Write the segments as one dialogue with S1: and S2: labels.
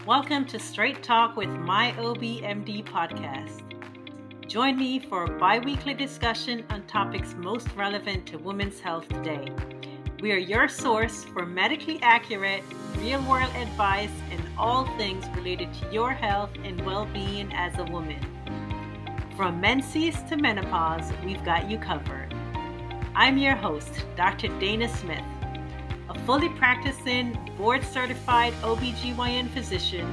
S1: Welcome to Straight Talk with My OBMD podcast. Join me for a bi-weekly discussion on topics most relevant to women's health today. We are your source for medically accurate, real-world advice and all things related to your health and well-being as a woman. From menses to menopause, we've got you covered. I'm your host, Dr. Dana Smith, a fully practicing, board-certified OBGYN physician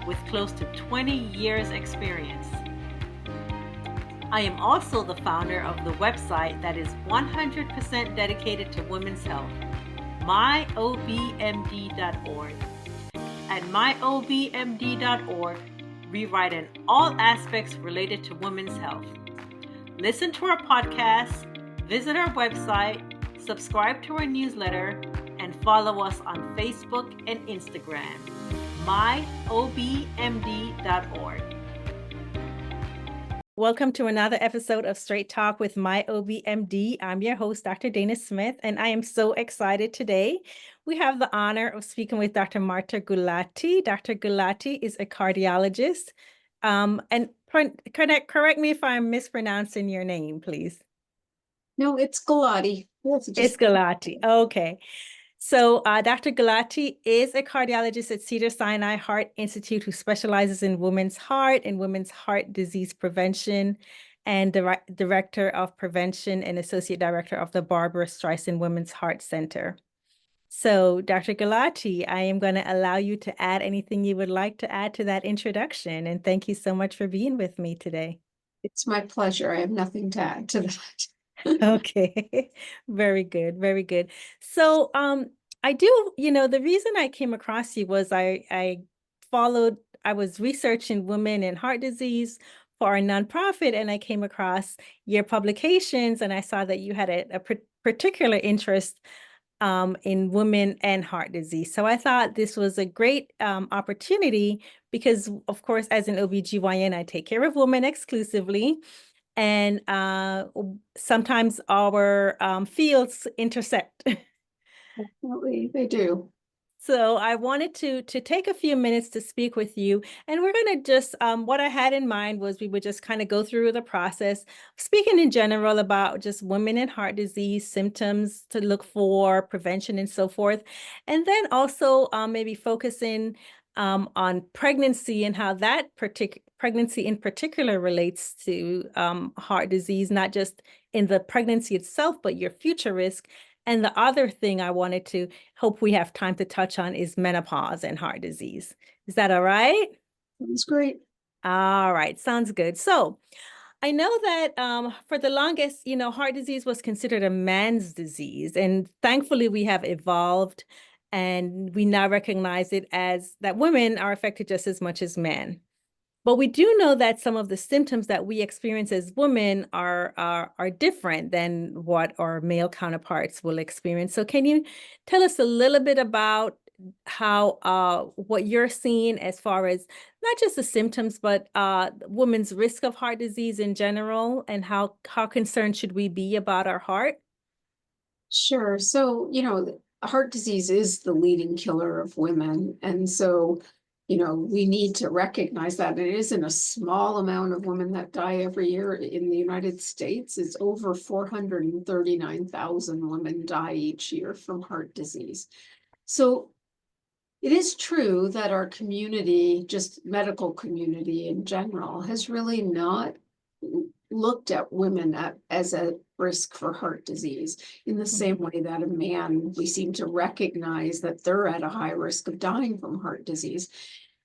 S1: with close to 20 years experience. I am also the founder of the website that is 100% dedicated to women's health, myobmd.org. At myobmd.org, we write on all aspects related to women's health. Listen to our podcast, visit our website, subscribe to our newsletter, and follow us on Facebook and Instagram, myobmd.org. Welcome to another episode of Straight Talk with My OBMD. I'm your host, Dr. Dana Smith, and I am so excited today. We have the honor of speaking with Dr. Marta Gulati. Dr. Gulati is a cardiologist. And correct me if I'm mispronouncing your name, please.
S2: No, it's Gulati.
S1: It's Gulati. Okay. So Dr. Gulati is a cardiologist at Cedars-Sinai Heart Institute who specializes in women's heart and women's heart disease prevention, and director of prevention and associate director of the Barbara Streisand Women's Heart Center. So Dr. Gulati, I am going to allow you to add anything you would like to add to that introduction. And thank you so much for being with me today.
S2: It's my pleasure. I have nothing to add to that.
S1: Okay, very good, very good. So I do, the reason I came across you was I was researching women and heart disease for our nonprofit, and I came across your publications, and I saw that you had a particular interest in women and heart disease. So I thought this was a great opportunity because, of course, as an OBGYN, I take care of women exclusively. And sometimes our fields intersect.
S2: Definitely, they do.
S1: So I wanted to take a few minutes to speak with you. And we're going to just, what I had in mind was we would just kind of go through the process, speaking in general about just women and heart disease, symptoms to look for, prevention, and so forth. And then also maybe focusing on pregnancy and how that pregnancy in particular relates to heart disease, not just in the pregnancy itself, but your future risk. And the other thing I wanted to hope we have time to touch on is menopause and heart disease. Is that all right?
S2: That's great.
S1: All right, sounds good. So I know that for the longest, heart disease was considered a man's disease. And thankfully, we have evolved and we now recognize it as that women are affected just as much as men. But we do know that some of the symptoms that we experience as women are different than what our male counterparts will experience. So can you tell us a little bit about how what you're seeing as far as not just the symptoms, but women's risk of heart disease in general, and how concerned should we be about our heart?
S2: Sure. So, heart disease is the leading killer of women. And so, we need to recognize that it isn't a small amount of women that die every year in the United States. It's over 439,000 women die each year from heart disease. So it is true that our community, just medical community in general, has really not looked at women as a risk for heart disease in the same way that a man, we seem to recognize that they're at a high risk of dying from heart disease.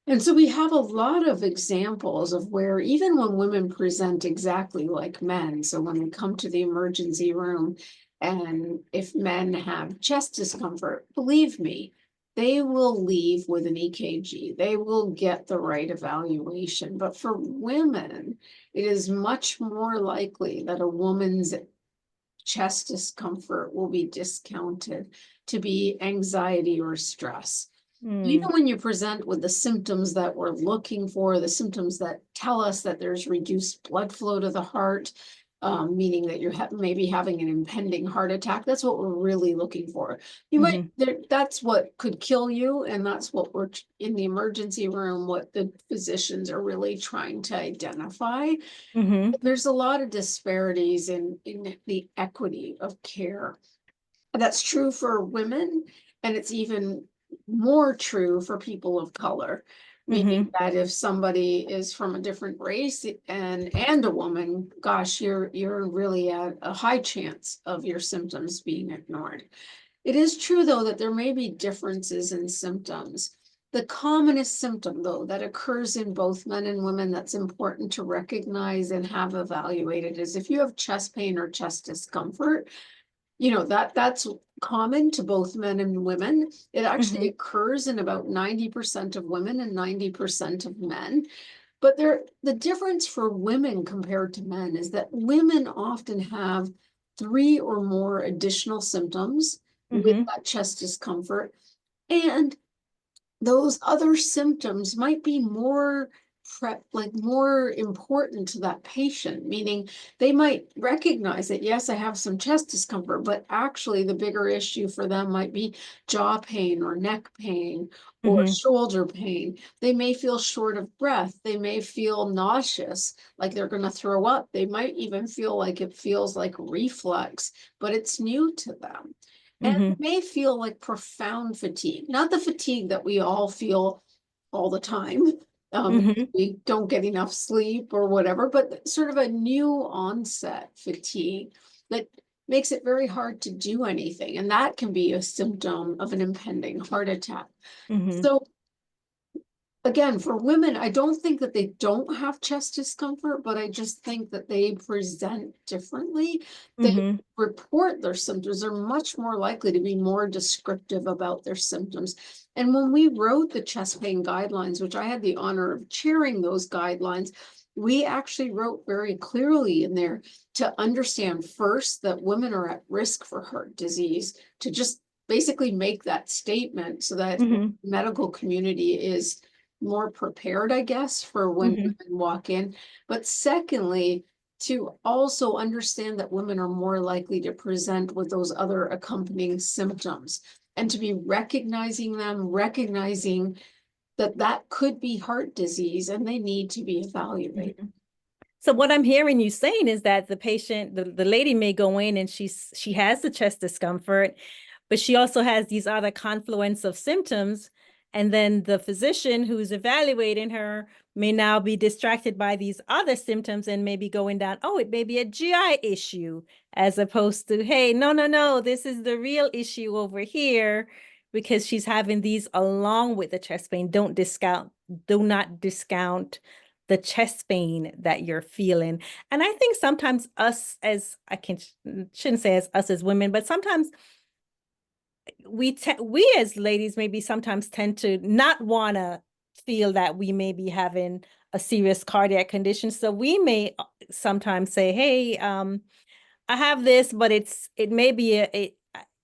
S2: And so we have a lot of examples of where even when women present exactly like men, so when we come to the emergency room and if men have chest discomfort, believe me, they will leave with an EKG. They will get the right evaluation. But for women, it is much more likely that a woman's chest discomfort will be discounted to be anxiety or stress. Even when you present with the symptoms that we're looking for, the symptoms that tell us that there's reduced blood flow to the heart, meaning that you're maybe having an impending heart attack. That's what we're really looking for. You might, that's what could kill you, and that's what we're in the emergency room, what the physicians are really trying to identify. There's a lot of disparities in the equity of care. That's true for women, and it's even more true for people of color. Meaning that if somebody is from a different race and a woman, gosh, you're really at a high chance of your symptoms being ignored. It is true, though, that there may be differences in symptoms. The commonest symptom, though, that occurs in both men and women that's important to recognize and have evaluated is if you have chest pain or chest discomfort, that's common to both men and women. It actually occurs in about 90% of women and 90% of men. But the difference for women compared to men is that women often have 3 or more additional symptoms with that chest discomfort. And those other symptoms might be more more important to that patient, meaning they might recognize that, yes, I have some chest discomfort, but actually the bigger issue for them might be jaw pain or neck pain or shoulder pain. They may feel short of breath. They may feel nauseous, like they're going to throw up. They might even feel like it feels like reflux, but it's new to them. And it may feel like profound fatigue, not the fatigue that we all feel all the time. We don't get enough sleep or whatever, but sort of a new onset fatigue that makes it very hard to do anything. And that can be a symptom of an impending heart attack. So again, for women, I don't think that they don't have chest discomfort, but I just think that they present differently. They report their symptoms, are much more likely to be more descriptive about their symptoms. And when we wrote the chest pain guidelines, which I had the honor of chairing those guidelines, we actually wrote very clearly in there to understand first that women are at risk for heart disease, to just basically make that statement so that the medical community is more prepared, I guess, for when women walk in. But secondly, to also understand that women are more likely to present with those other accompanying symptoms, and to be recognizing them, recognizing that that could be heart disease and they need to be evaluated.
S1: So what I'm hearing you saying is that the patient, the lady may go in and she has the chest discomfort, but she also has these other confluence of symptoms. And then the physician who's evaluating her may now be distracted by these other symptoms and maybe going down, oh, it may be a GI issue, as opposed to, hey, no, this is the real issue over here, because she's having these along with the chest pain. Do not discount the chest pain that you're feeling. And I think sometimes shouldn't say as us as women, but sometimes we as ladies maybe sometimes tend to not want to feel that we may be having a serious cardiac condition. So we may sometimes say, hey, I have this, but it may be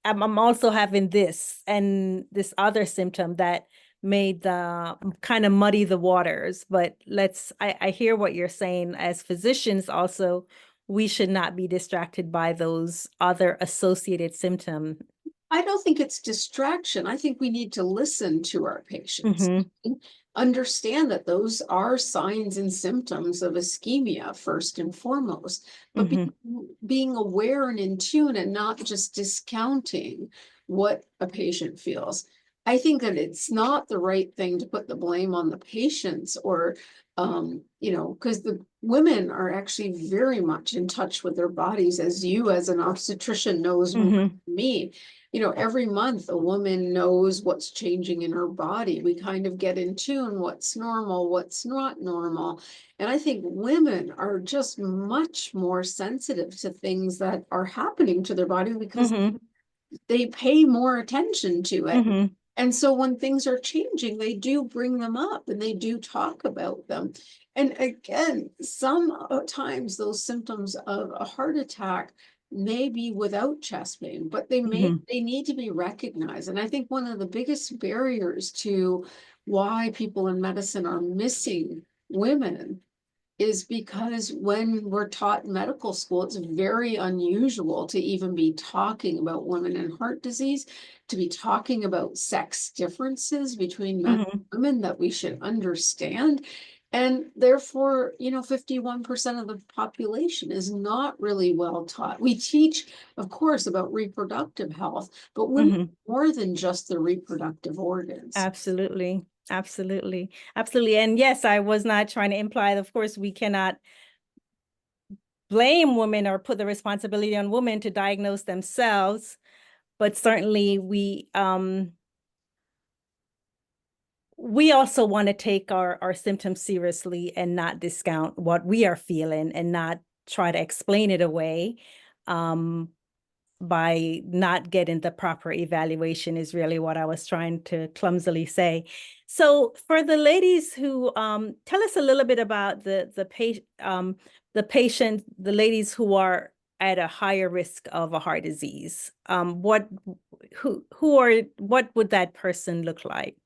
S1: I'm also having this and this other symptom that made the kind of muddy the waters. But I hear what you're saying. As physicians also, we should not be distracted by those other associated symptoms.
S2: I don't think it's distraction. I think we need to listen to our patients, understand that those are signs and symptoms of ischemia first and foremost, but being aware and in tune and not just discounting what a patient feels. I think that it's not the right thing to put the blame on the patients or, because the women are actually very much in touch with their bodies, as you as an obstetrician knows more than me. Every month a woman knows what's changing in her body. We kind of get in tune, what's normal, what's not normal. And I think women are just much more sensitive to things that are happening to their body because they pay more attention to it. And so when things are changing, they do bring them up and they do talk about them. And again, sometimes those symptoms of a heart attack may be without chest pain, but they need to be recognized. And I think one of the biggest barriers to why people in medicine are missing women is because when we're taught in medical school, it's very unusual to even be talking about women and heart disease, to be talking about sex differences between men and
S1: Mhm.
S2: women that we should understand. And therefore, 51% of the population is not really well taught. We teach, of course, about reproductive health, but women
S1: Mhm.
S2: more than just the reproductive organs.
S1: Absolutely. Absolutely. Absolutely. And yes, I was not trying to imply, of course, we cannot blame women or put the responsibility on women to diagnose themselves, but certainly we also want to take our symptoms seriously and not discount what we are feeling and not try to explain it away. By not getting the proper evaluation is really what I was trying to clumsily say. So for the ladies who tell us a little bit about the patient, the ladies who are at a higher risk of a heart disease. What would that person look like?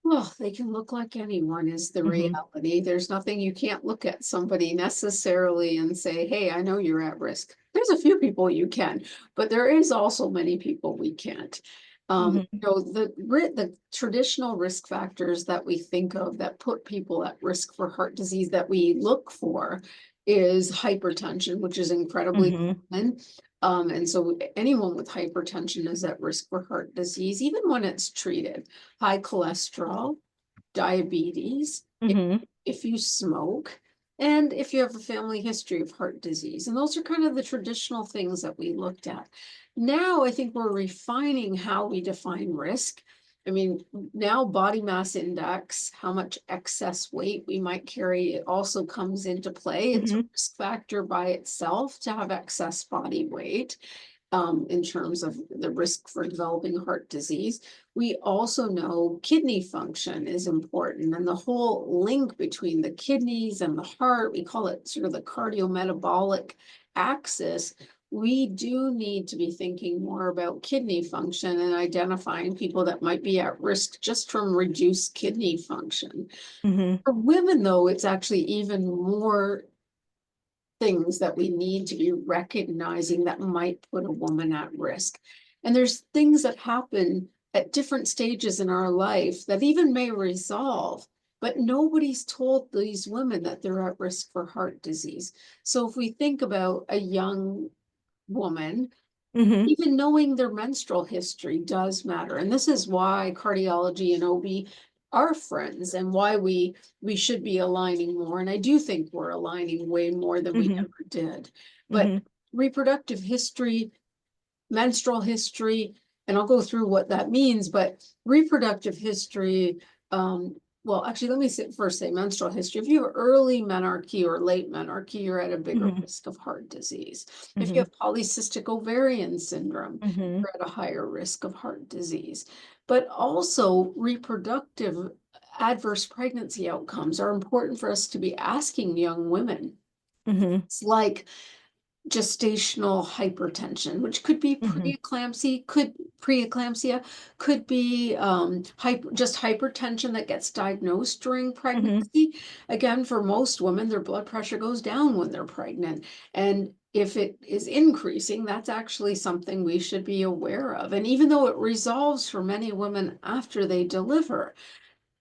S2: Well, they can look like anyone is the
S1: Hmm.
S2: reality. There's nothing you can't look at somebody necessarily and say, hey, I know you're at risk. There's a few people you can, but there is also many people we can't.
S1: Hmm.
S2: The traditional risk factors that we think of that put people at risk for heart disease that we look for is hypertension, which is incredibly
S1: Hmm.
S2: common. And so anyone with hypertension is at risk for heart disease, even when it's treated. High cholesterol, diabetes,
S1: Hmm.
S2: if you smoke, and if you have a family history of heart disease. And those are kind of the traditional things that we looked at. Now I think we're refining how we define risk. I mean, now body mass index, how much excess weight we might carry, it also comes into play. It's a
S1: Hmm.
S2: risk factor by itself to have excess body weight in terms of the risk for developing heart disease. We also know kidney function is important and the whole link between the kidneys and the heart, we call it sort of the cardiometabolic axis. We do need to be thinking more about kidney function and identifying people that might be at risk just from reduced kidney function.
S1: Hmm.
S2: For women, though, it's actually even more things that we need to be recognizing that might put a woman at risk. And there's things that happen at different stages in our life that even may resolve, but nobody's told these women that they're at risk for heart disease. So if we think about a young woman,
S1: Hmm.
S2: even knowing their menstrual history does matter. And this is why cardiology and OB are friends and why we should be aligning more. And I do think we're aligning way more than we
S1: Hmm.
S2: ever did. But
S1: Hmm.
S2: reproductive history, menstrual history, and I'll go through what that means, but reproductive history, well, actually, let me first say menstrual history. If you have early menarche or late menarche, you're at a bigger
S1: Hmm.
S2: risk of heart disease. If you
S1: Hmm.
S2: have polycystic ovarian syndrome,
S1: Hmm.
S2: you're at a higher risk of heart disease. But also reproductive adverse pregnancy outcomes are important for us to be asking young women.
S1: Hmm.
S2: It's like gestational hypertension, which could be
S1: Hmm.
S2: preeclampsia, could be just hypertension that gets diagnosed during
S1: Hmm.
S2: pregnancy. Again, for most women, their blood pressure goes down when they're pregnant. And if it is increasing, that's actually something we should be aware of. And even though it resolves for many women after they deliver,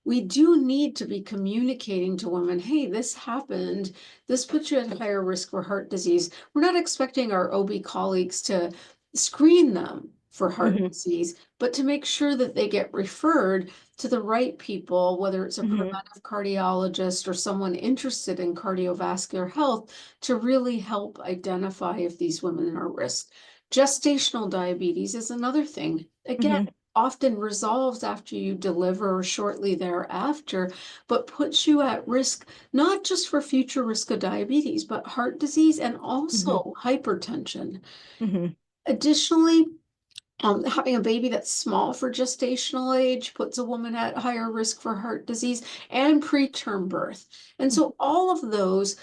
S2: we do need to be communicating to women, hey, this happened. This puts you at higher risk for heart disease. We're not expecting our OB colleagues to screen them for heart
S1: Hmm.
S2: disease, but to make sure that they get referred to the right people, whether it's a
S1: Hmm.
S2: preventive cardiologist or someone interested in cardiovascular health, to really help identify if these women are at risk. Gestational diabetes is another thing. Again,
S1: Hmm.
S2: often resolves after you deliver or shortly thereafter, but puts you at risk, not just for future risk of diabetes, but heart disease and
S1: Hmm.
S2: also hypertension.
S1: Hmm.
S2: Additionally, having a baby that's small for gestational age puts a woman at higher risk for heart disease and preterm birth. And so all of those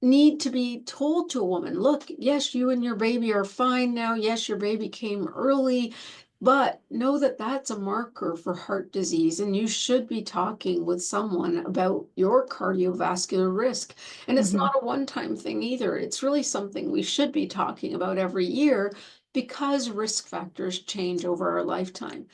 S2: need to be told to a woman, look, yes, you and your baby are fine now. Yes, your baby came early. But know that that's a marker for heart disease, and you should be talking with someone about your cardiovascular risk. And it's
S1: Mm-hmm.
S2: not a one-time thing either. It's really something we should be talking about every year because risk factors change over our lifetime.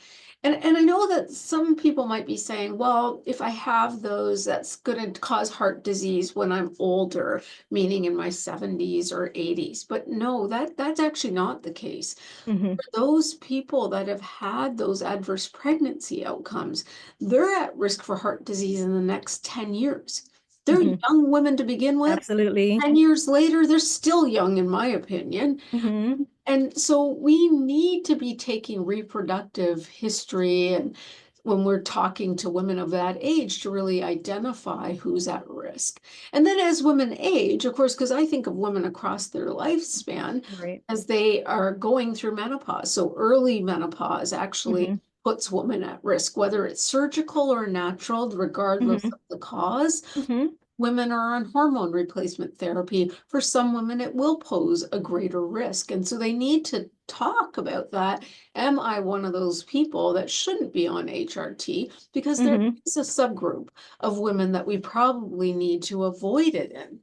S2: And I know that some people might be saying, well, if I have those, that's going to cause heart disease when I'm older, meaning in my 70s or 80s. But no, that's actually not the case.
S1: Mm-hmm.
S2: Those people that have had those adverse pregnancy outcomes, they're at risk for heart disease in the next 10 years. They're
S1: Mm-hmm.
S2: young women to begin with.
S1: Absolutely.
S2: 10 years later, they're still young, in my opinion.
S1: Mm-hmm.
S2: And so we need to be taking reproductive history and when we're talking to women of that age to really identify who's at risk. And then as women age, of course, because I think of women across their lifespan
S1: Right.
S2: as they are going through menopause. So early menopause actually
S1: Mm-hmm.
S2: puts women at risk, whether it's surgical or natural, regardless
S1: Mm-hmm.
S2: of the cause.
S1: Mm-hmm.
S2: Women are on hormone replacement therapy. For some women, it will pose a greater risk. And so they need to talk about that. Am I one of those people that shouldn't be on HRT? Because there
S1: Mm-hmm.
S2: is a subgroup of women that we probably need to avoid it in.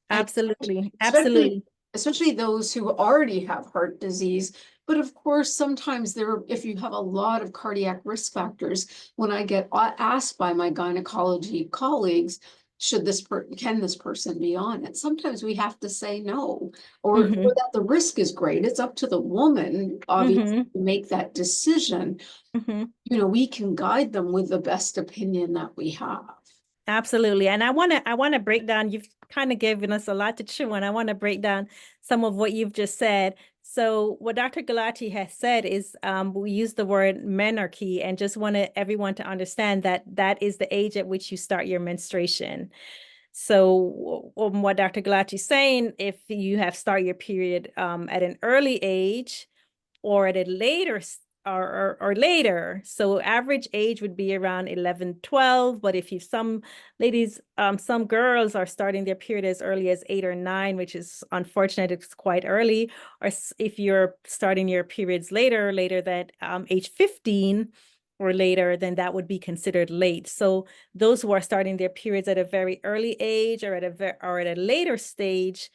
S2: And
S1: Absolutely.
S2: especially,
S1: Absolutely.
S2: especially those who already have heart disease. But of course, sometimes if you have a lot of cardiac risk factors, when I get asked by my gynecology colleagues, can this person be on it? Sometimes we have to say no, or
S1: Mm-hmm.
S2: that the risk is great. It's up to the woman, obviously,
S1: Mm-hmm.
S2: to make that decision.
S1: Mm-hmm.
S2: We can guide them with the best opinion that we have.
S1: Absolutely. And I want to break down, you've kind of given us a lot to chew on. I want to break down some of what you've just said. So what Dr. Gulati has said is we use the word menarche and just wanted everyone to understand that that is the age at which you start your menstruation. So what Dr. Gulati is saying, if you have started your period at an early age, or at a later or later. So average age would be around 11, 12. But if you some ladies, some girls are starting their period as early as 8 or 9, which is unfortunate, it's quite early. Or if you're starting your periods later than age 15 or later, then that would be considered late. So those who are starting their periods at a very early age or at a later stage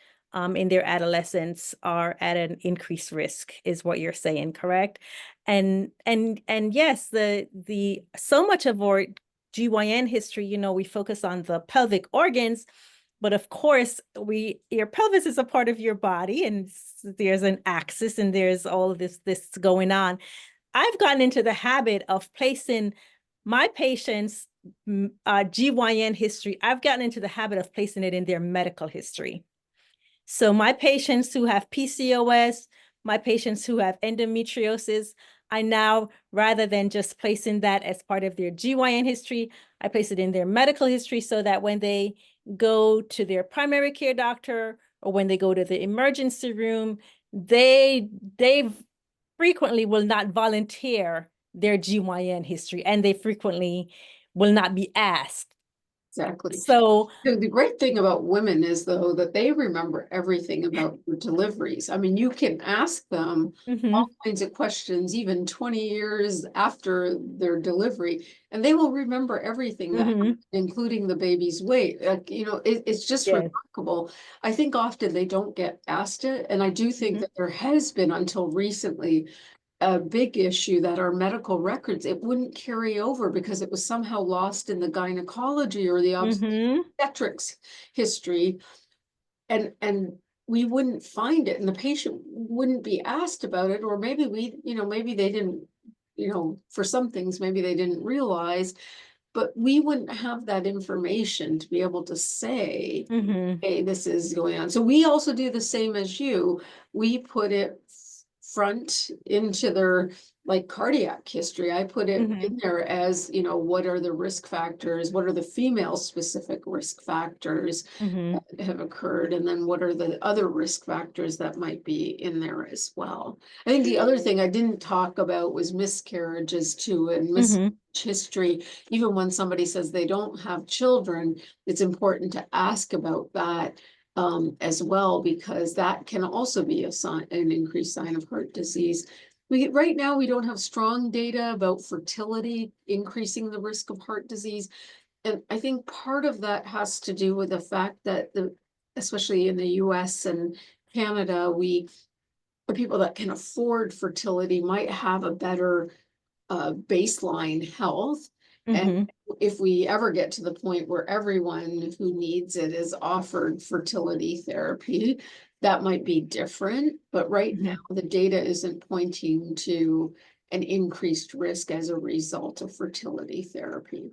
S1: in their adolescence are at an increased risk, is what you're saying, correct? And yes, the so much of our GYN history, we focus on the pelvic organs, but of course, your pelvis is a part of your body, and there's an axis, and there's all of this going on. I've gotten into the habit of placing my patients' GYN history. I've gotten into the habit of placing it in their medical history. So my patients who have PCOS, my patients who have endometriosis, I now, rather than just placing that as part of their GYN history, I place it in their medical history so that when they go to their primary care doctor or when they go to the emergency room, they frequently will not volunteer their GYN history, and they frequently will not be asked.
S2: Exactly.
S1: So,
S2: The great thing about women is, though, that they remember everything about their deliveries. I mean, you can ask them all
S1: mhm,
S2: kinds of questions, even 20 years after their delivery, and they will remember everything that,
S1: mhm,
S2: including the baby's weight. It's just
S1: yes,
S2: remarkable. I think often they don't get asked it, and I do think
S1: mhm,
S2: that there has been, until recently, a big issue that our medical records, it wouldn't carry over because it was somehow lost in the gynecology or the
S1: mhm,
S2: obstetrics history, and we wouldn't find it, and the patient wouldn't be asked about it, or maybe maybe they didn't, for some things maybe they didn't realize, but we wouldn't have that information to be able to say,
S1: mhm,
S2: hey, this is going on. So we also do the same as you. We put it front into their like cardiac history. I put it
S1: mhm,
S2: in there as, what are the risk factors? What are the female specific risk factors
S1: mhm,
S2: that have occurred? And then what are the other risk factors that might be in there as well? I think the other thing I didn't talk about was miscarriages too, and miscarriage
S1: mhm,
S2: history. Even when somebody says they don't have children, it's important to ask about that as well, because that can also be an increased sign of heart disease. Right now, we don't have strong data about fertility increasing the risk of heart disease. And I think part of that has to do with the fact that especially in the US and Canada, the people that can afford fertility might have a better baseline health. And
S1: Mm-hmm.
S2: if we ever get to the point where everyone who needs it is offered fertility therapy, that might be different. But right now,
S1: Mm-hmm.
S2: the data isn't pointing to an increased risk as a result of fertility therapy.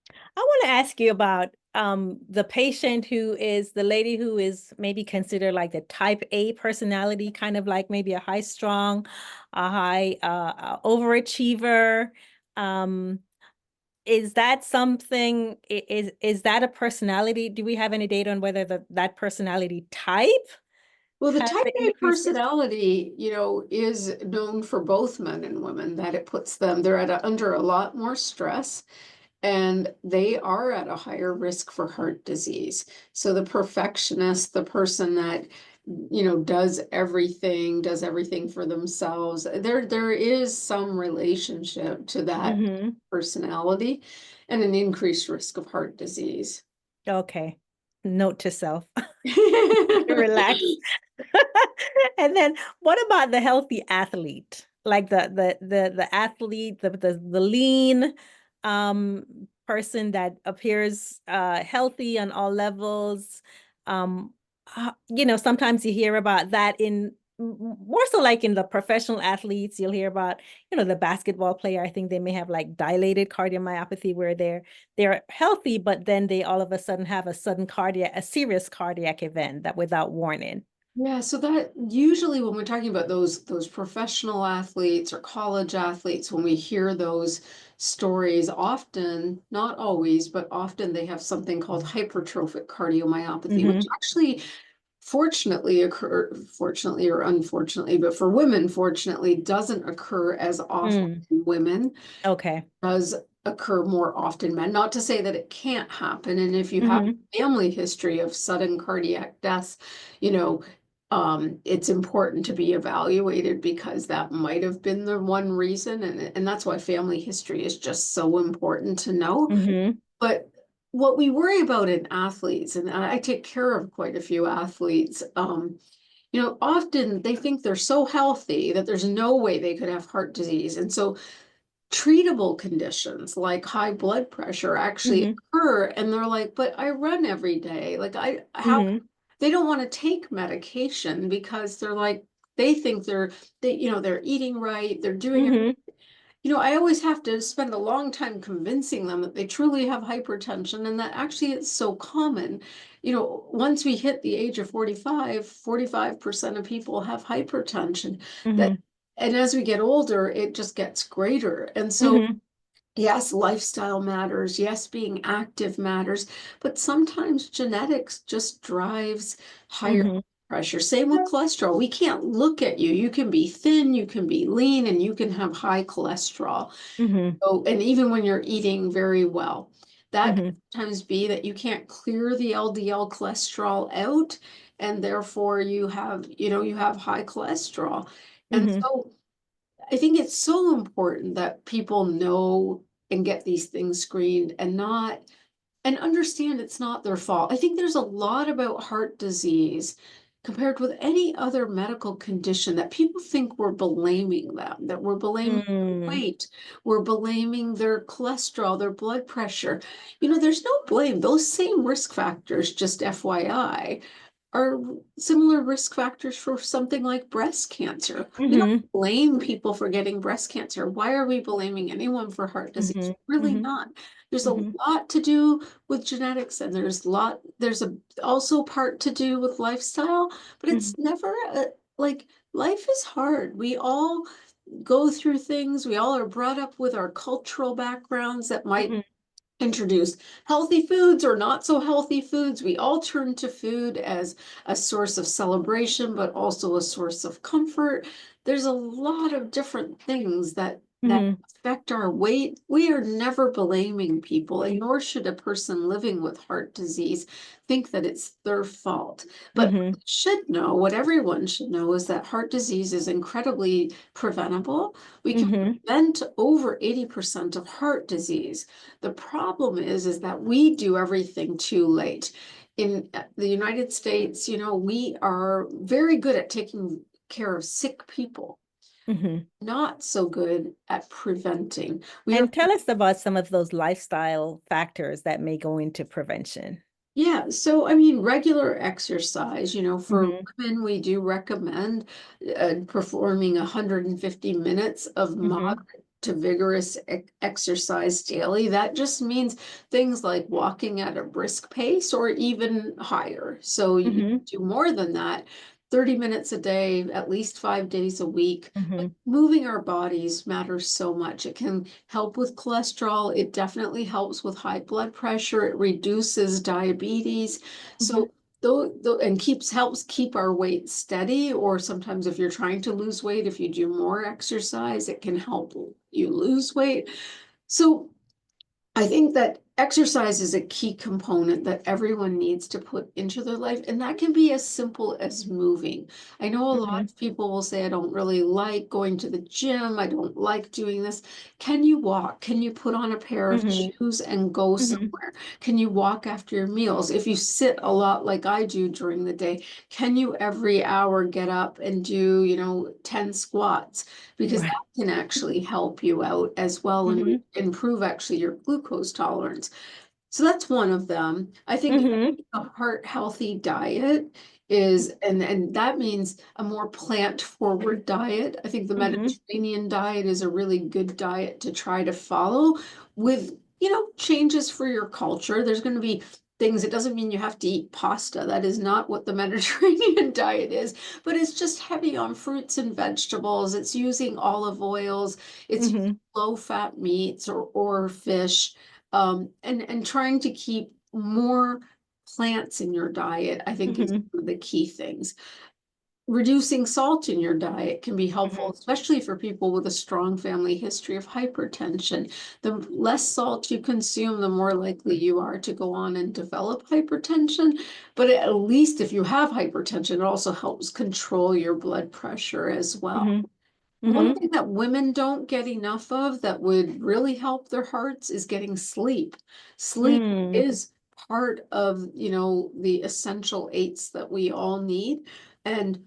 S1: I want to ask you about the patient who is the lady who is maybe considered like the type A personality, kind of like maybe a high strong, a high overachiever. Um, is that something, is that a personality? Do we have any data on whether that personality type
S2: Well, the
S1: has
S2: type
S1: an
S2: A
S1: increased risk?
S2: personality, is known for both men and women, that it puts them, they're under a lot more stress, and they are at a higher risk for heart disease. So the perfectionist, the person that, does everything for themselves, there is some relationship to that
S1: Mm-hmm.
S2: personality and an increased risk of heart disease.
S1: Okay. Note to self. Relax. And then what about the healthy athlete? Like the athlete, the lean person that appears healthy on all levels. Sometimes you hear about that in more so like in the professional athletes, you'll hear about, the basketball player. I think they may have like dilated cardiomyopathy where they're healthy, but then they all of a sudden have a serious cardiac event that without warning.
S2: Yeah, so that usually when we're talking about those professional athletes or college athletes, when we hear those stories, often, not always, but often they have something called hypertrophic cardiomyopathy, which
S1: Mm-hmm.
S2: actually fortunately or unfortunately, but for women, fortunately, doesn't occur as often
S1: Mm.
S2: in women,
S1: Okay.
S2: does occur more often in men. Not to say that it can't happen. And if you have
S1: Mm-hmm.
S2: a family history of sudden cardiac deaths, you know, it's important to be evaluated because that might have been the one reason. And that's why family history is just so important to know.
S1: Mm-hmm.
S2: But what we worry about in athletes, and I take care of quite a few athletes, often they think they're so healthy that there's no way they could have heart disease. And so treatable conditions like high blood pressure actually
S1: Mm-hmm.
S2: occur, and they're like, but I run every day, like how
S1: Mm-hmm.
S2: they don't want to take medication because they're like, they think they're eating right, they're doing it.
S1: Mm-hmm.
S2: I always have to spend a long time convincing them that they truly have hypertension and that actually it's so common. Once we hit the age of 45% of people have hypertension. That
S1: Mm-hmm.
S2: and as we get older, it just gets greater. And so,
S1: Mm-hmm.
S2: yes, lifestyle matters. Yes, being active matters. But sometimes genetics just drives higher
S1: Mm-hmm.
S2: pressure. Same with cholesterol. We can't look at you. You can be thin, you can be lean, and you can have high cholesterol.
S1: Mm-hmm.
S2: So, and even when you're eating very well, that
S1: Mm-hmm.
S2: can sometimes be that you can't clear the LDL cholesterol out, and therefore you have high cholesterol. And
S1: Mm-hmm.
S2: so I think it's so important that people know and get these things screened and understand it's not their fault. I think there's a lot about heart disease compared with any other medical condition that people think we're blaming them, that we're blaming
S1: Mm-hmm.
S2: weight, we're blaming their cholesterol, their blood pressure. There's no blame. Those same risk factors, just FYI, are similar risk factors for something like breast cancer. We don't
S1: Mm-hmm.
S2: blame people for getting breast cancer. Why are we blaming anyone for heart disease? Really
S1: Mm-hmm.
S2: not. There's a
S1: Mm-hmm.
S2: lot to do with genetics, and there's also part to do with lifestyle, but
S1: Mm-hmm.
S2: it's never like life is hard. We all go through things. We all are brought up with our cultural backgrounds that might
S1: Mm-hmm.
S2: introduce healthy foods or not so healthy foods. We all turn to food as a source of celebration, but also a source of comfort. There's a lot of different things that that
S1: Mhm.
S2: affect our weight, we are never blaming people, and nor should a person living with heart disease think that it's their fault. But
S1: Mhm.
S2: what everyone should know is that heart disease is incredibly preventable. We can
S1: Mhm.
S2: prevent over 80% of heart disease. The problem is that we do everything too late. In the United States, we are very good at taking care of sick people,
S1: Mhm.
S2: not so good at preventing. We are
S1: And tell us about some of those lifestyle factors that may go into prevention.
S2: Yeah, so I mean, regular exercise, for
S1: Mhm.
S2: women, we do recommend performing 150 minutes of
S1: Mhm.
S2: moderate to vigorous exercise daily. That just means things like walking at a brisk pace or even higher. So you
S1: Mhm.
S2: do more than that, 30 minutes a day, at least 5 days a week.
S1: Mhm.
S2: Moving our bodies matters so much. It can help with cholesterol. It definitely helps with high blood pressure. It reduces diabetes.
S1: Mhm.
S2: So and helps keep our weight steady. Or sometimes if you're trying to lose weight, if you do more exercise, it can help you lose weight. So I think that exercise is a key component that everyone needs to put into their life, and that can be as simple as moving. I know a lot
S1: Mhm.
S2: of people will say, I don't really like going to the gym, I don't like doing this. Can you walk? Can you put on a pair of
S1: Mhm.
S2: shoes and go
S1: Mhm.
S2: somewhere? Can you walk after your meals? If you sit a lot like I do during the day, can you every hour get up and do, 10 squats? Because
S1: Right.
S2: can actually help you out as well and
S1: Mhm.
S2: improve actually your glucose tolerance. So that's one of them. I think
S1: Mhm.
S2: a heart healthy diet is, and that means a more plant forward diet. I think the
S1: Mhm.
S2: Mediterranean diet is a really good diet to try to follow with, changes for your culture. There's going to be things, it doesn't mean you have to eat pasta. That is not what the Mediterranean diet is, but it's just heavy on fruits and vegetables. It's using olive oils, it's using
S1: Mhm.
S2: low fat meats or fish, and trying to keep more plants in your diet, I think is
S1: Mhm.
S2: one of the key things. Reducing salt in your diet can be helpful,
S1: Mhm.
S2: especially for people with a strong family history of hypertension. The less salt you consume, the more likely you are to go on and develop hypertension. But at least if you have hypertension, it also helps control your blood pressure as well.
S1: Mhm.
S2: One
S1: Mhm.
S2: thing that women don't get enough of that would really help their hearts is getting sleep. Sleep
S1: Mm.
S2: is part of, the essential eights that we all need. And,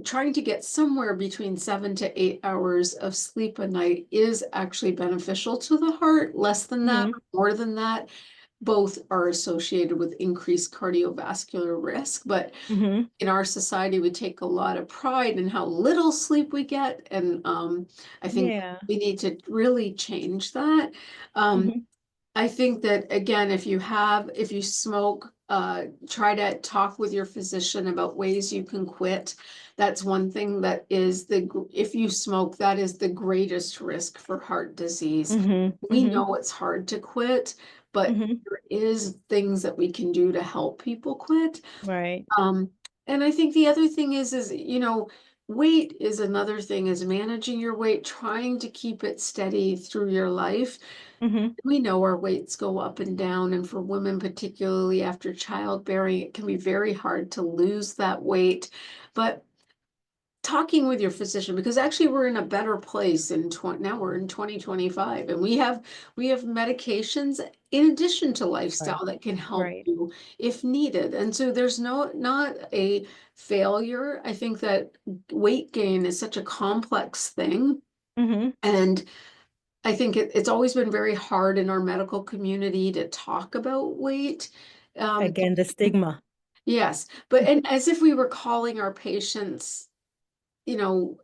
S2: trying to get somewhere between 7 to 8 hours of sleep a night is actually beneficial to the heart. Less than that,
S1: Mhm.
S2: more than that, both are associated with increased cardiovascular risk. But
S1: Mhm.
S2: in our society, we take a lot of pride in how little sleep we get, and I think
S1: Yeah.
S2: we need to really change that. Um,
S1: Mhm.
S2: I think that again, if you smoke, try to talk with your physician about ways you can quit. That's one thing that is if you smoke, that is the greatest risk for heart disease.
S1: Mhm.
S2: We
S1: Mhm.
S2: know it's hard to quit, but
S1: Mhm.
S2: there is things that we can do to help people quit.
S1: Right.
S2: Um, and I think the other thing is, weight is another thing, is managing your weight, trying to keep it steady through your life.
S1: Mhm.
S2: We know our weights go up and down, and for women, particularly after childbearing, it can be very hard to lose that weight. But talking with your physician, because actually we're in a better place now we're in 2025, and we have medications in addition to
S1: Right.
S2: lifestyle that can help
S1: Right.
S2: you if needed. And so there's not a failure. I think that weight gain is such a complex thing,
S1: Mhm.
S2: and I think it's always been very hard in our medical community to talk about weight. um,
S1: Again, the stigma.
S2: yes, but and as if we were calling our patients, you know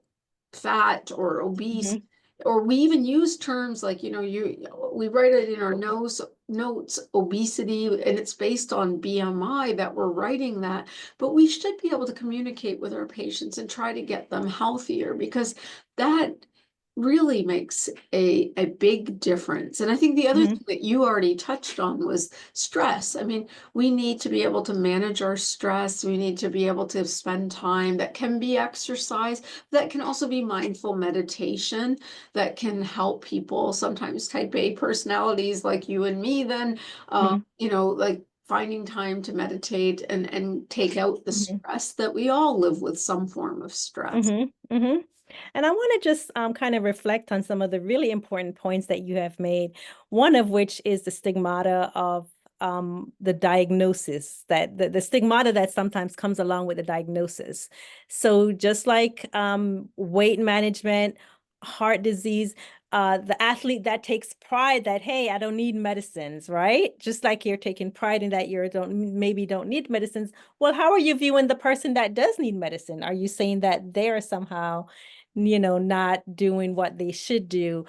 S2: fat or obese,
S1: Mhm.
S2: or we even use terms like, we write it in our notes, obesity, and it's based on BMI that we're writing that. But we should be able to communicate with our patients and try to get them healthier, because that really makes a big difference. And I think the other
S3: Mm-hmm.
S2: thing that you already touched on was stress. I mean, we need to be able to manage our stress. We need to be able to spend time. That can be exercise, that can also be mindful meditation that can help people, sometimes type A personalities like you and me, then,
S3: Mm-hmm.
S2: like finding time to meditate and take out the
S3: Mm-hmm.
S2: stress that we all live with some form of stress.
S3: Mm-hmm. Mm-hmm. And I want to just kind of reflect on some of the really important points that you have made. One of which is the stigmata of the diagnosis, that the stigmata that sometimes comes along with the diagnosis. So just like weight management, heart disease, the athlete that takes pride that, hey, I don't need medicines, right? Just like you're taking pride in that you maybe don't need medicines. Well, how are you viewing the person that does need medicine? Are you saying that they are somehow not doing what they should do?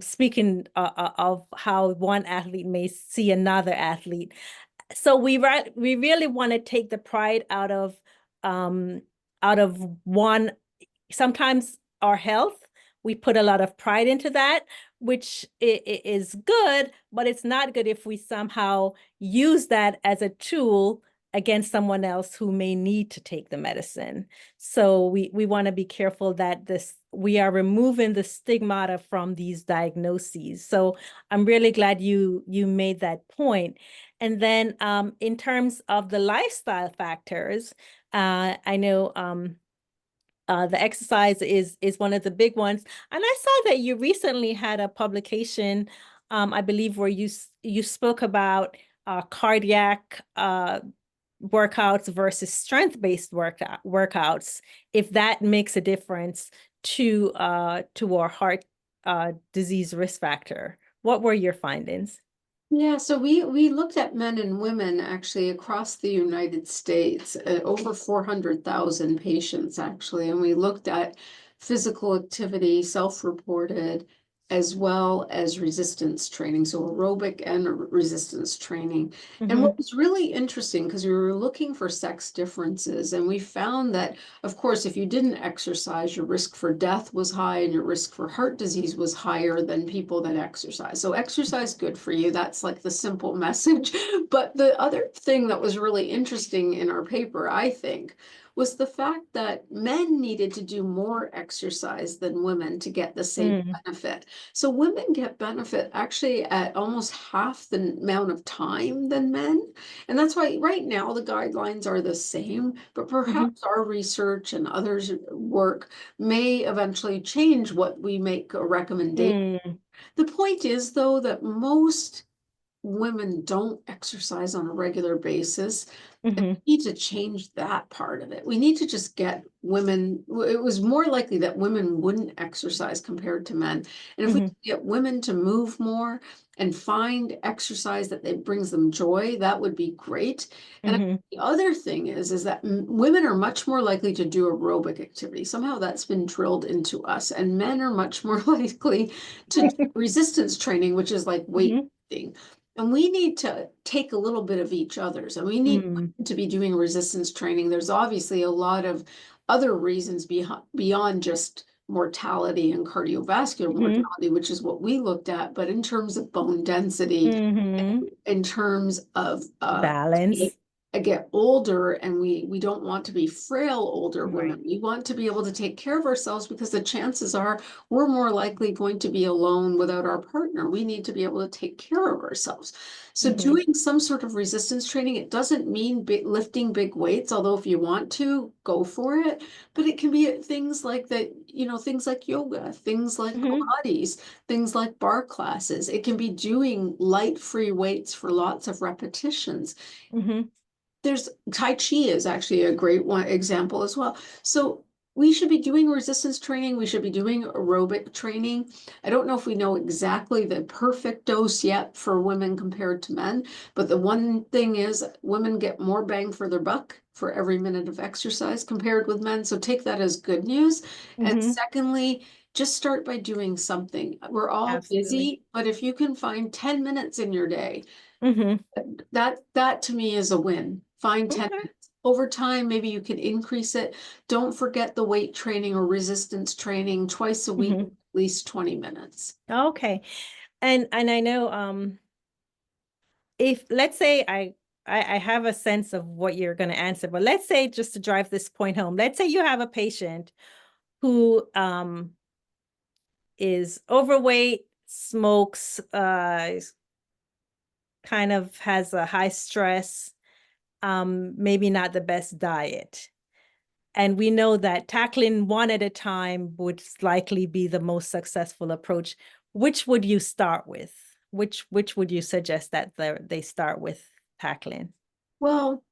S3: Speaking of how one athlete may see another athlete. So we really want to take the pride um, out of one, sometimes our health. We put a lot of pride into that, which is good, but it's not good if we somehow use that as a tool against someone else who may need to take the medicine. So we want to be careful that we are removing the stigmata from these diagnoses. So I'm really glad you made that point. And then in terms of the lifestyle factors, I know the exercise is one of the big ones. And I saw that you recently had a publication, I believe, where you spoke about cardiac workouts versus strength-based workouts, if that makes a difference to our heart disease risk factor. What were your findings?
S2: Yeah, so we looked at men and women actually across the United States, over 400,000 patients actually, and we looked at physical activity, self-reported, as well as resistance training, so aerobic and resistance training. And what
S3: Mm-hmm.
S2: was really interesting, because we were looking for sex differences, and we found that, of course, if you didn't exercise, your risk for death was high and your risk for heart disease was higher than people that exercise. So exercise good for you. That's like the simple message. But the other thing that was really interesting in our paper, I think, was the fact that men needed to do more exercise than women to get the same benefit. So women get benefit actually at almost half the amount of time than men. And that's why right now the guidelines are the same, but
S3: Mm-hmm.
S2: perhaps our research and others' work may eventually change what we make a recommendation.
S3: Mm-hmm.
S2: The point is, though, that most women don't exercise on a regular basis. And
S3: Mm-hmm.
S2: we need to change that part of it. We need to just get women, it was more likely that women wouldn't exercise compared to men. And if we
S3: Mm-hmm.
S2: could get women to move more and find exercise that brings them joy, that would be great. And
S3: Mm-hmm.
S2: the other thing is that women are much more likely to do aerobic activity. Somehow that's been drilled into us, and men are much more likely to do resistance training, which is like
S3: Mm-hmm.
S2: weightlifting. And we need to take a little bit of each other's, and we need to be doing resistance training. There's obviously a lot of other reasons beyond just mortality and cardiovascular
S3: Mm-hmm.
S2: mortality, which is what we looked at, but in terms of bone density,
S3: Mm-hmm.
S2: in terms of
S3: Balance.
S2: I get older, and we don't want to be frail older
S3: Right.
S2: women. We want to be able to take care of ourselves, because the chances are we're more likely going to be alone without our partner. We need to be able to take care of ourselves. So
S3: Mm-hmm.
S2: doing some sort of resistance training, it doesn't mean lifting big weights, although if you want to, go for it. But it can be things like that, things like yoga, things like
S3: Mm-hmm.
S2: Pilates, things like bar classes. It can be doing light free weights for lots of repetitions.
S3: Mm-hmm.
S2: There's Tai Chi is actually a great one example as well. So we should be doing resistance training. We should be doing aerobic training. I don't know if we know exactly the perfect dose yet for women compared to men, but the one thing is women get more bang for their buck for every minute of exercise compared with men. So take that as good news. And
S3: Mm-hmm.
S2: secondly, just start by doing something. We're all
S3: Absolutely.
S2: busy, but if you can find 10 minutes in your day,
S3: Mm-hmm.
S2: that to me is a win. Find 10
S3: Okay.
S2: minutes. Over time, maybe you can increase it. Don't forget the weight training or resistance training twice a week.
S3: Mm-hmm.
S2: least 20 minutes.
S3: Okay. And I know if let's say I have a sense of what you're going to answer, but let's say just to drive this point home, let's say you have a patient who is overweight, smokes, kind of has a high stress, maybe not the best diet. And we know that tackling one at a time would likely be the most successful approach. Which would you start with? Which would you suggest that they start with tackling?
S2: Well,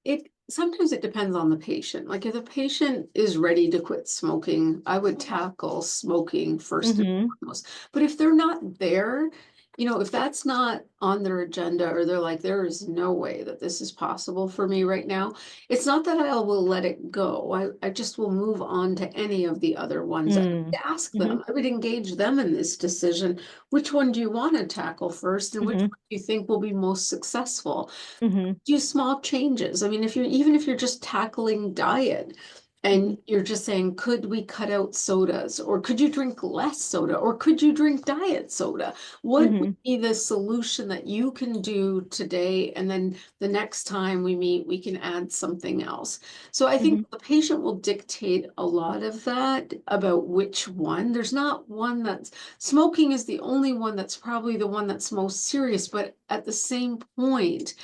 S2: it sometimes it depends on the patient. Like if the patient is ready to quit smoking, I would tackle smoking first and
S3: Mm-hmm.
S2: foremost. But if they're not there, if that's not on their agenda or they're like, there is no way that this is possible for me right now, it's not that I will let it go. I just will move on to any of the other ones. I would ask
S3: Mm-hmm.
S2: them, I would engage them in this decision. Which one do you want to tackle first, and which
S3: Mm-hmm.
S2: one do you think will be most successful?
S3: Mm-hmm.
S2: Do small changes. I mean, even if you're just tackling diet and you're just saying, could we cut out sodas, or could you drink less soda, or could you drink diet soda? What would
S3: Mm-hmm.
S2: be the solution that you can do today? And then the next time we meet, we can add something else. So I think
S3: Mm-hmm.
S2: the patient will dictate a lot of that about which one. There's not one that's smoking is the only one that's probably the one that's most serious, but at the same point,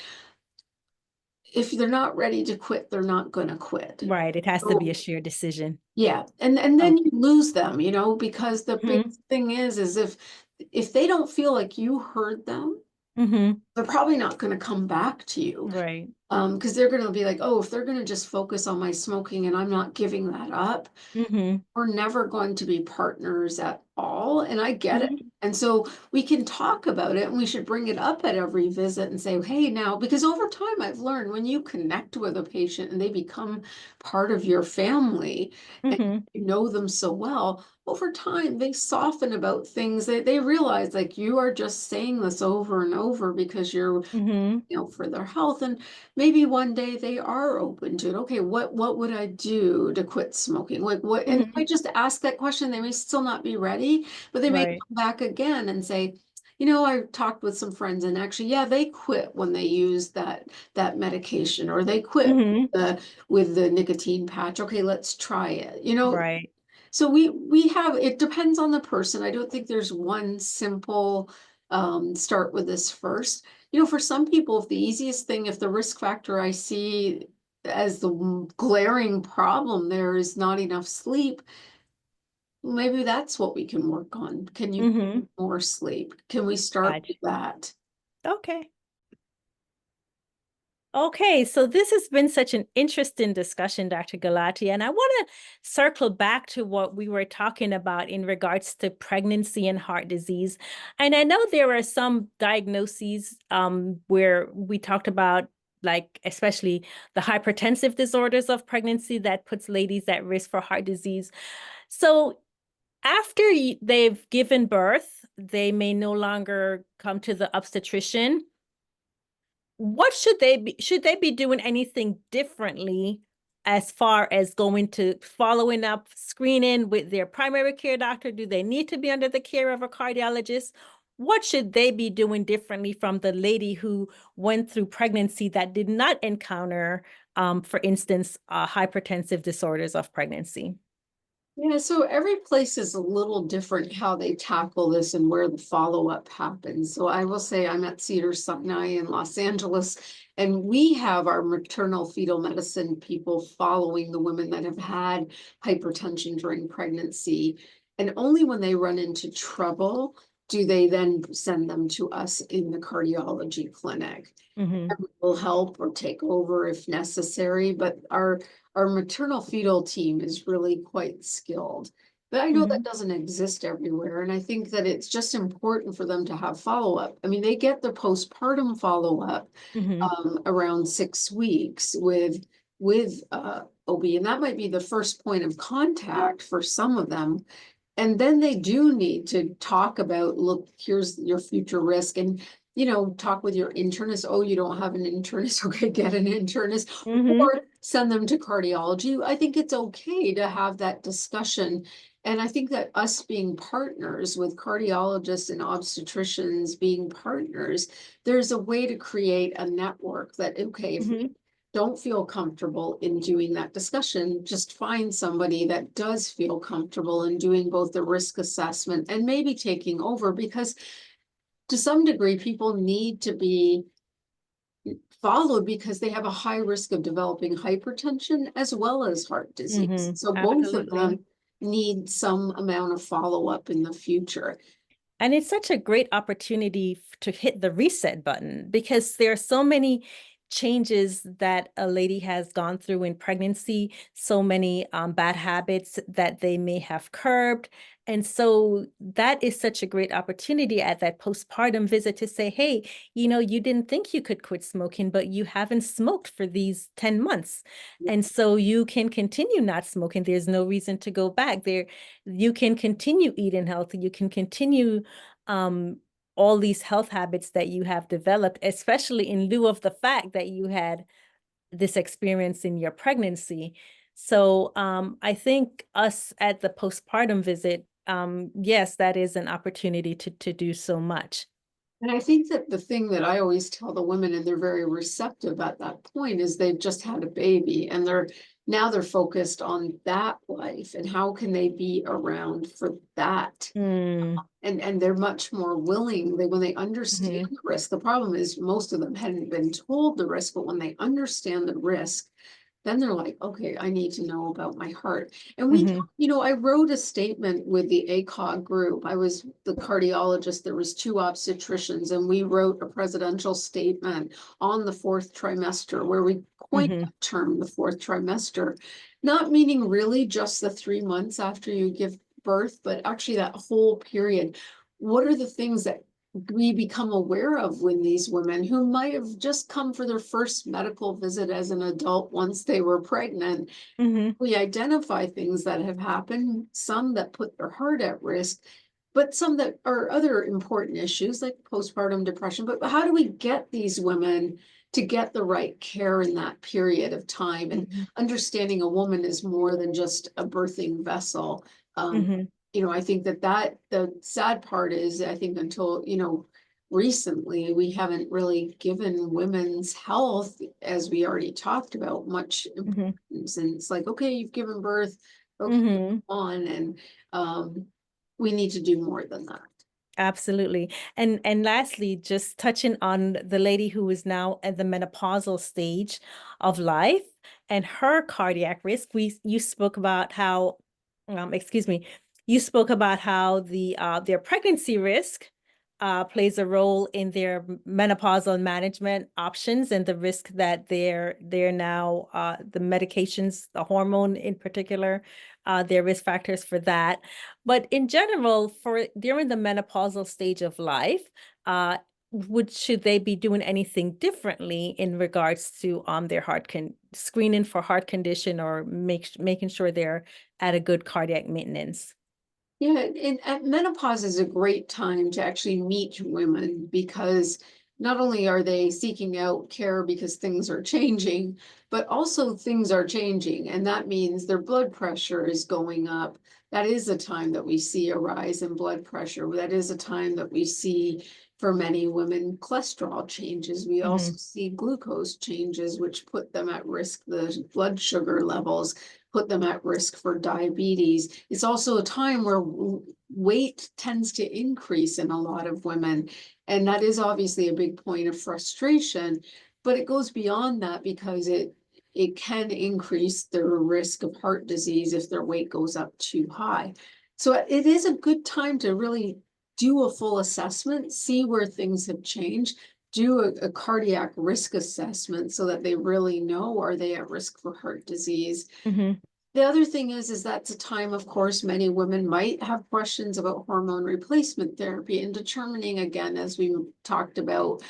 S2: if they're not ready to quit, they're not going to quit.
S3: Right. It has to be a
S2: So,
S3: shared decision.
S2: yeah, and then you
S3: Okay.
S2: lose them, because the big
S3: Mm-hmm.
S2: thing is if they don't feel like you heard them,
S3: Mm-hmm.
S2: they're probably not going to come back to you.
S3: Right.
S2: Because they're going to be like, oh, if they're going to just focus on my smoking and I'm not giving that up,
S3: Mm-hmm.
S2: we're never going to be partners at all. And I get it.
S3: Mm-hmm.
S2: And so we can talk about it and we should bring it up at every visit and say, hey, now, because over time I've learned when you connect with a patient and they become part of your family and
S3: Mm-hmm.
S2: you know them so well, over time they soften about things. They realize like you are just saying this over and over because you're
S3: Mm-hmm.
S2: for their health. And maybe one day they are open to it. Okay, what would I do to quit smoking? Like what, and
S3: Mm-hmm.
S2: I just ask that question. They may still not be ready, but they may
S3: Right.
S2: come back again and say, I talked with some friends and actually, yeah, they quit when they use that medication, or they quit
S3: Mm-hmm.
S2: with the nicotine patch. Okay, let's try it.
S3: Right.
S2: So we have, it depends on the person. I don't think there's one simple start with this first. For some people, if the easiest thing, if the risk factor I see as the glaring problem there is not enough sleep, maybe that's what we can work on. Can you
S3: Mm-hmm.
S2: get more sleep? Can we start
S3: Gotcha.
S2: with that?
S3: Okay. Okay, so this has been such an interesting discussion, Dr. Gulati, and I want to circle back to what we were talking about in regards to pregnancy and heart disease. And I know there are some diagnoses where we talked about, like especially the hypertensive disorders of pregnancy that puts ladies at risk for heart disease. So after they've given birth, they may no longer come to the obstetrician. What should they be doing anything differently as far as going to following up screening with their primary care doctor? Do they need to be under the care of a cardiologist? What should they be doing differently from the lady who went through pregnancy that did not encounter, for instance, hypertensive disorders of pregnancy?
S2: Yeah, so every place is a little different how they tackle this and where the follow-up happens. So I will say I'm at Cedars-Sinai in Los Angeles, and we have our maternal fetal medicine people following the women that have had hypertension during pregnancy. And only when they run into trouble do they then send them to us in the cardiology clinic.
S3: Mm-hmm.
S2: Will help or take over if necessary, but our maternal fetal team is really quite skilled. But I know
S3: Mm-hmm.
S2: that doesn't exist everywhere, and I think that it's just important for them to have follow-up. I mean, they get the postpartum follow-up
S3: Mm-hmm.
S2: around 6 weeks with OB, and that might be the first point of contact for some of them. And then they do need to talk about, look, here's your future risk, and talk with your internist. Oh, you don't have an internist? Okay, get an internist,
S3: Mm-hmm.
S2: or send them to cardiology. I think it's okay to have that discussion And I think that us being partners with cardiologists and obstetricians being partners, there's a way to create a network that, okay, if we don't feel comfortable in doing that discussion, just find somebody that does feel comfortable in doing both the risk assessment and maybe taking over, because to some degree, people need to be followed because they have a high risk of developing hypertension as well as heart disease. So both of
S3: Absolutely.
S2: them need some amount of follow-up in the future.
S3: And it's such a great opportunity to hit the reset button, because there are so many changes that a lady has gone through in pregnancy, so many bad habits that they may have curbed. And so that is such a great opportunity at that postpartum visit to say, hey, you didn't think you could quit smoking, but you haven't smoked for these 10 months. And so you can continue not smoking. There's no reason to go back there. You can continue eating healthy. You can continue all these health habits that you have developed, especially in lieu of the fact that you had this experience in your pregnancy. So I think us at the postpartum visit, yes, that is an opportunity to do so much.
S2: And I think that the thing that I always tell the women, and they're very receptive at that point, is they've just had a baby and they're focused on that life and how can they be around for that.
S3: Mm,
S2: And they're much more willing, when they understand the risk. The problem is most of them hadn't been told the risk, but when they understand the risk, then they're like, okay, I need to know about my heart. And I wrote a statement with the ACOG group. I was the cardiologist. There was 2 obstetricians, and we wrote a presidential statement on the 4th trimester where we coined that term, the 4th trimester, not meaning really just the 3 months after you give birth, but actually that whole period. What are the things that we become aware of when these women who might have just come for their first medical visit as an adult once they were pregnant, we identify things that have happened, some that put their heart at risk, but some that are other important issues like postpartum depression. But how do we get these women to get the right care in that period of time, and understanding a woman is more than just a birthing vessel? I think that the sad part is, I think until, recently, we haven't really given women's health, as we already talked about, much importance. And it's like, okay, you've given birth, okay, on, and we need to do more than that.
S3: Absolutely. And lastly, just touching on the lady who is now at the menopausal stage of life and her cardiac risk. You spoke about how, excuse me, you spoke about how their pregnancy risk plays a role in their menopausal management options and the risk that they're now the medications, the hormone in particular, their risk factors for that. But in general, for during the menopausal stage of life, should they be doing anything differently in regards to their screening for heart condition, or making sure they're at a good cardiac maintenance?
S2: Yeah, and menopause is a great time to actually meet women, because not only are they seeking out care because things are changing, but also things are changing. And that means their blood pressure is going up. That is a time that we see a rise in blood pressure. That is a time that we see, for many women, cholesterol changes. We also see glucose changes, which put them at risk. The blood sugar levels put them at risk for diabetes. It's also a time where weight tends to increase in a lot of women. And that is obviously a big point of frustration, but it goes beyond that, because it can increase their risk of heart disease if their weight goes up too high. So it is a good time to really do a full assessment, see where things have changed, do a cardiac risk assessment so that they really know, are they at risk for heart disease? The other thing is that's a time, of course, many women might have questions about hormone replacement therapy, and determining, again, as we talked about,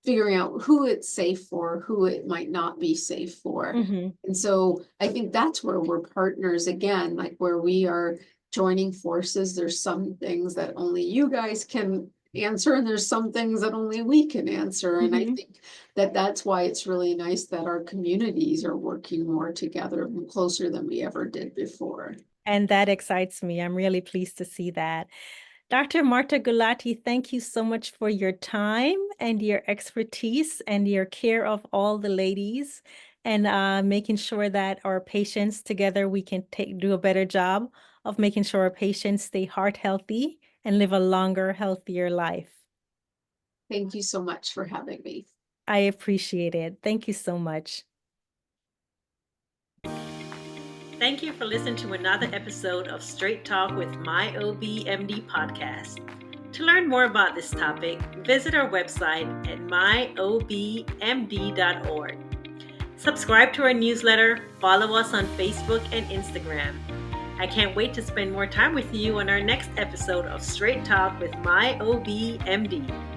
S2: figuring out who it's safe for, who it might not be safe for. And so I think that's where we're partners again, like where we are joining forces. There's some things that only you guys can answer, and there's some things that only we can answer. And I think that that's why it's really nice that our communities are working more together and closer than we ever did before.
S3: And that excites me. I'm really pleased to see that. Dr. Marta Gulati, thank you so much for your time and your expertise and your care of all the ladies and making sure that our patients together, we can do a better job of making sure our patients stay heart healthy and live a longer, healthier life.
S2: Thank you so much for having me.
S3: I appreciate it. Thank you so much.
S1: Thank you for listening to another episode of Straight Talk with My OBMD podcast. To learn more about this topic, visit our website at myobmd.org. Subscribe to our newsletter, follow us on Facebook and Instagram. I can't wait to spend more time with you on our next episode of Straight Talk with My OBMD.